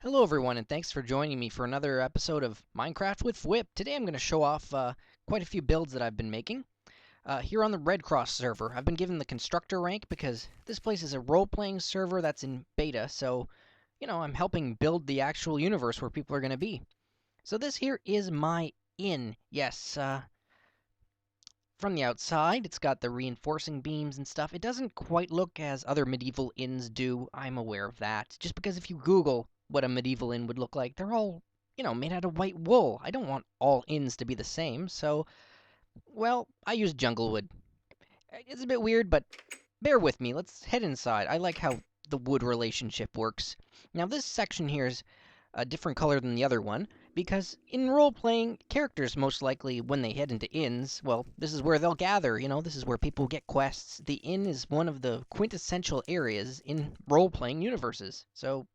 Hello everyone, and thanks for joining me for another episode of Minecraft with Fwipp. Today I'm going to show off quite a few builds that I've been making. Here on the RedCross server, I've been given the Constructor rank because this place is a role-playing server that's in beta, so, I'm helping build the actual universe where people are going to be. So this here is my inn. Yes, from the outside, it's got the reinforcing beams and stuff. It doesn't quite look as other medieval inns do, I'm aware of that. Just because if you Google what a medieval inn would look like, they're all, made out of white wool. I don't want all inns to be the same, so, well, I use jungle wood. It's a bit weird, but bear with me. Let's head inside. I like how the wood relationship works. Now, this section here is a different color than the other one, because in role-playing, characters most likely, when they head into inns, well, this is where they'll gather, this is where people get quests. The inn is one of the quintessential areas in role-playing universes. So,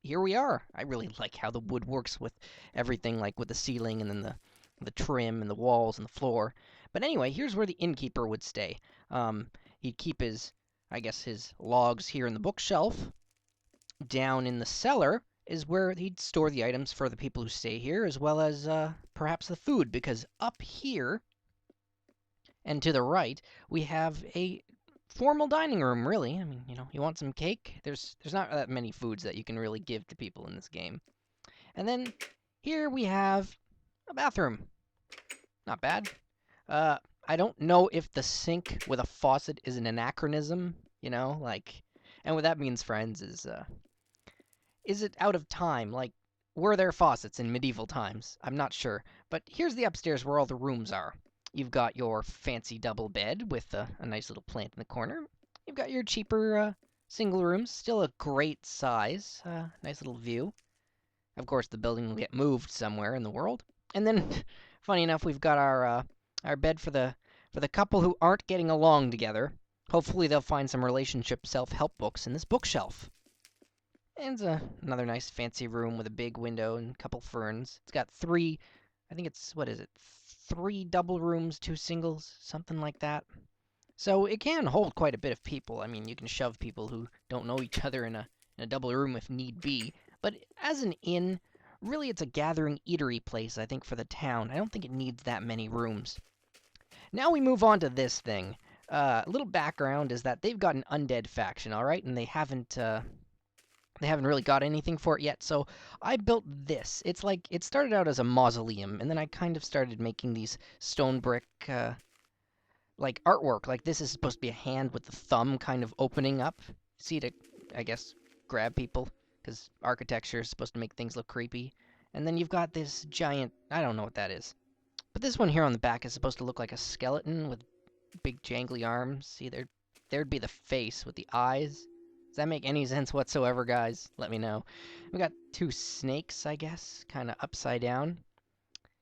here we are. I really like how the wood works with everything, like with the ceiling and then the trim and the walls and the floor. But anyway, here's where the innkeeper would stay. He'd keep his logs here in the bookshelf. Down in the cellar is where he'd store the items for the people who stay here, as well as perhaps the food, because up here and to the right, we have a formal dining room, really. I mean, you want some cake? There's not that many foods that you can really give to people in this game. And then here we have a bathroom. Not bad. I don't know if the sink with a faucet is an anachronism, and what that means, friends, is it out of time? Like, were there faucets in medieval times? I'm not sure. But here's the upstairs where all the rooms are. You've got your fancy double bed with a nice little plant in the corner. You've got your cheaper single rooms, still a great size, nice little view. Of course, the building will get moved somewhere in the world. And then, funny enough, we've got our bed for the couple who aren't getting along together. Hopefully, they'll find some relationship self-help books in this bookshelf. And another nice fancy room with a big window and a couple ferns. It's got three, I think it's, what is it, 3 double rooms, 2 singles, something like that. So it can hold quite a bit of people. I mean, you can shove people who don't know each other in a double room if need be. But as an inn, really it's a gathering eatery place, I think, for the town. I don't think it needs that many rooms. Now we move on to this thing. A little background is that they've got an undead faction, all right? And they haven't really got anything for it yet, so I built this. It's like, it started out as a mausoleum, and then I kind of started making these stone brick, like, artwork. Like, this is supposed to be a hand with the thumb kind of opening up. See, to, I guess, grab people, because architecture is supposed to make things look creepy. And then you've got this giant, I don't know what that is. But this one here on the back is supposed to look like a skeleton with big jangly arms. See, there'd be the face with the eyes. Does that make any sense whatsoever, guys? Let me know. We got 2 snakes, I guess, kind of upside down,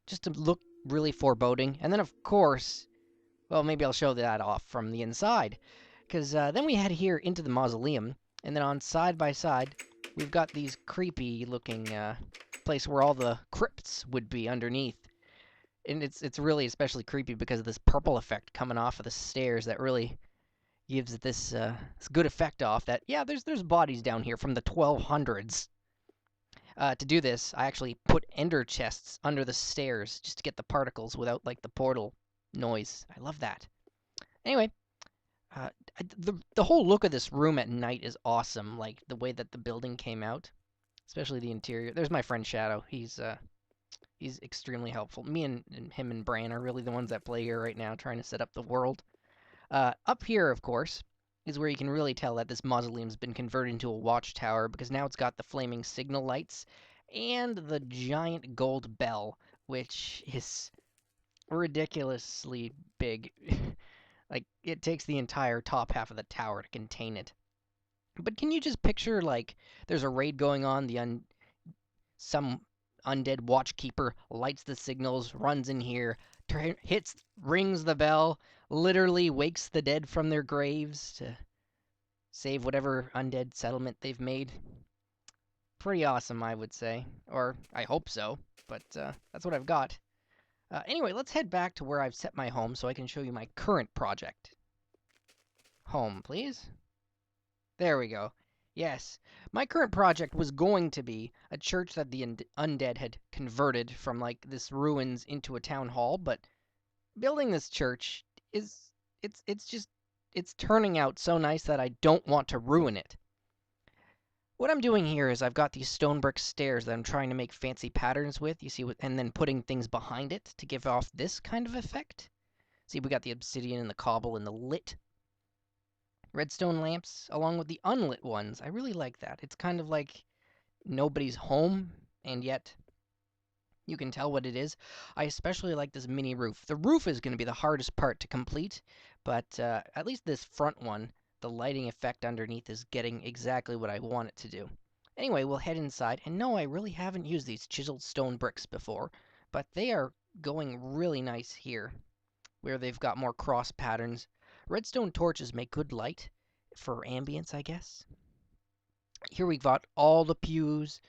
just to look really foreboding. And then, of course, well, maybe I'll show that off from the inside, because then we head here into the mausoleum, and then on side by side, we've got these creepy-looking place where all the crypts would be underneath. And it's really especially creepy because of this purple effect coming off of the stairs that really gives it this good effect off that, yeah, there's bodies down here from the 1200s. To do this, I actually put ender chests under the stairs just to get the particles without, like, the portal noise. I love that. Anyway, the whole look of this room at night is awesome, like, the way that the building came out, especially the interior. There's my friend Shadow. He's extremely helpful. Me and him and Bran are really the ones that play here right now, trying to set up the world. Up here, of course, is where you can really tell that this mausoleum's been converted into a watchtower, because now it's got the flaming signal lights and the giant gold bell, which is ridiculously big. Like, it takes the entire top half of the tower to contain it. But can you just picture, like, there's a raid going on, some undead watchkeeper lights the signals, runs in here, rings the bell, literally wakes the dead from their graves to save whatever undead settlement they've made. Pretty awesome, I would say. Or, I hope so, but that's what I've got. Anyway, let's head back to where I've set my home so I can show you my current project. Home, please. There we go. Yes, my current project was going to be a church that the undead had converted from like this ruins into a town hall, but building this church is it's just it's turning out so nice that I don't want to ruin it. What I'm doing here is I've got these stone brick stairs that I'm trying to make fancy patterns with, you see, and then putting things behind it to give off this kind of effect. See, we got the obsidian and the cobble and the lit redstone lamps along with the unlit ones. I really like that. It's kind of like nobody's home, and yet you can tell what it is. I especially like this mini roof. The roof is going to be the hardest part to complete, but at least this front one, the lighting effect underneath is getting exactly what I want it to do. Anyway, we'll head inside, and no, I really haven't used these chiseled stone bricks before, but they are going really nice here, where they've got more cross patterns. Redstone torches make good light for ambience, I guess. Here we've got all the pews,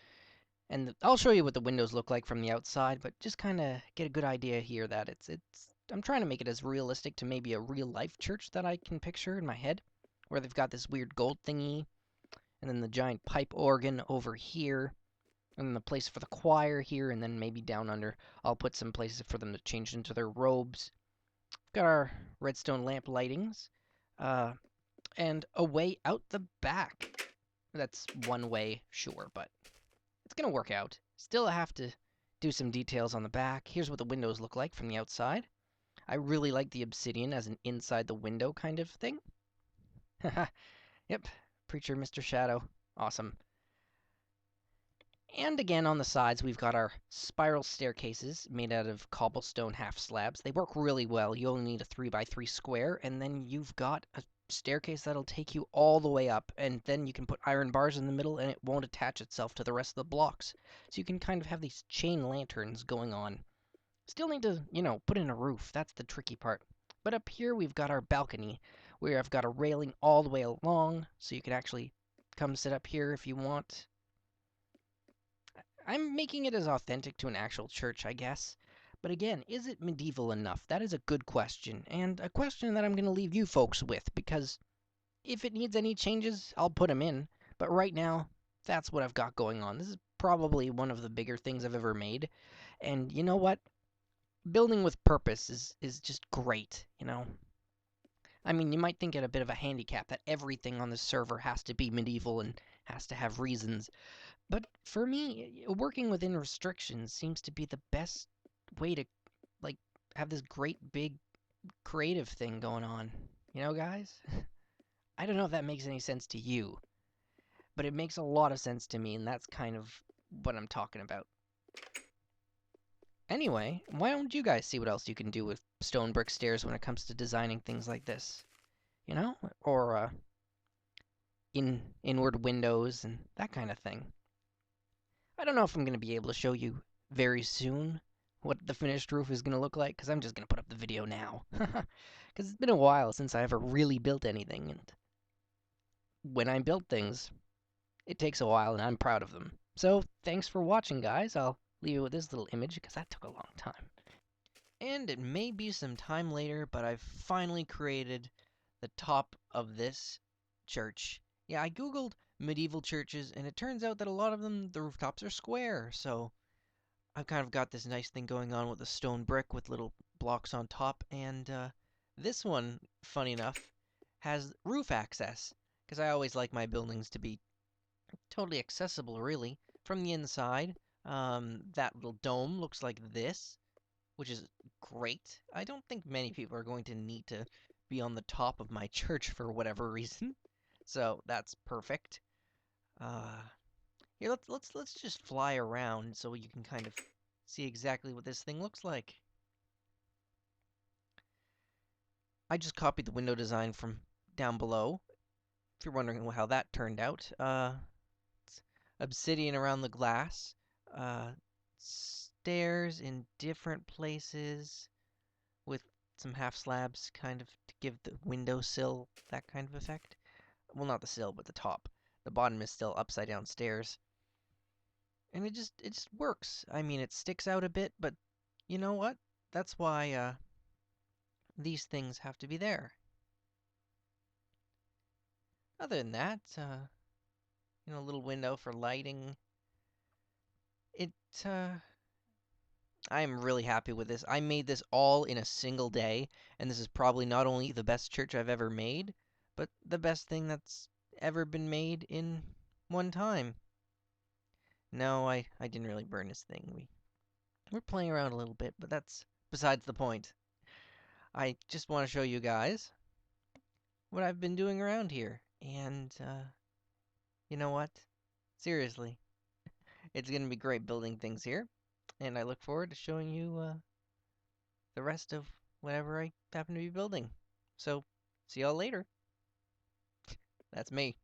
and I'll show you what the windows look like from the outside, but just kind of get a good idea here that I'm trying to make it as realistic to maybe a real life church that I can picture in my head, where they've got this weird gold thingy, and then the giant pipe organ over here, and then the place for the choir here, and then maybe down under I'll put some places for them to change into their robes. Got our redstone lamp lightings, and a way out the back. That's one way, sure, but it's gonna work out. Still have to do some details on the back. Here's what the windows look like from the outside. I really like the obsidian as an inside the window kind of thing. Haha, yep, Preacher Mr. Shadow. Awesome. And again on the sides we've got our spiral staircases made out of cobblestone half slabs. They work really well. You only need a 3x3 square, and then you've got a staircase that'll take you all the way up, and then you can put iron bars in the middle and it won't attach itself to the rest of the blocks. So you can kind of have these chain lanterns going on. Still need to, put in a roof. That's the tricky part. But up here we've got our balcony, where I've got a railing all the way along, so you can actually come sit up here if you want. I'm making it as authentic to an actual church, I guess. But again, is it medieval enough? That is a good question, and a question that I'm going to leave you folks with, because if it needs any changes, I'll put them in. But right now, that's what I've got going on. This is probably one of the bigger things I've ever made. And you know what? Building with purpose is just great, I mean, you might think it a bit of a handicap that everything on this server has to be medieval and has to have reasons. But for me, working within restrictions seems to be the best way to, like, have this great big creative thing going on. Guys? I don't know if that makes any sense to you, but it makes a lot of sense to me, and that's kind of what I'm talking about. Anyway, why don't you guys see what else you can do with stone brick stairs when it comes to designing things like this? Or inward windows and that kind of thing. I don't know if I'm going to be able to show you very soon what the finished roof is going to look like, because I'm just going to put up the video now. Because it's been a while since I ever really built anything, and when I build things, it takes a while, and I'm proud of them. So, thanks for watching, guys. I'll leave you with this little image, because that took a long time. And it may be some time later, but I've finally created the top of this church. Yeah, I googled medieval churches, and it turns out that a lot of them, the rooftops are square, so I've kind of got this nice thing going on with a stone brick with little blocks on top, and this one, funny enough, has roof access, because I always like my buildings to be totally accessible, really, from the inside. That little dome looks like this, which is great. I don't think many people are going to need to be on the top of my church for whatever reason, so that's perfect. Here, let's just fly around so you can kind of see exactly what this thing looks like. I just copied the window design from down below, if you're wondering how that turned out. It's obsidian around the glass, stairs in different places with some half slabs kind of to give the windowsill that kind of effect. Well, not the sill, but the top. The bottom is still upside down stairs. And it just works. I mean, it sticks out a bit, but you know what? That's why these things have to be there. Other than that, You know, a little window for lighting. It, I am really happy with this. I made this all in a single day, and this is probably not only the best church I've ever made, but the best thing that's ever been made in one time. No, I didn't really burn this thing. We're playing around a little bit, but that's besides the point. I just want to show you guys what I've been doing around here. And, you know what? Seriously, it's going to be great building things here. And I look forward to showing you the rest of whatever I happen to be building. So, see y'all later. That's me.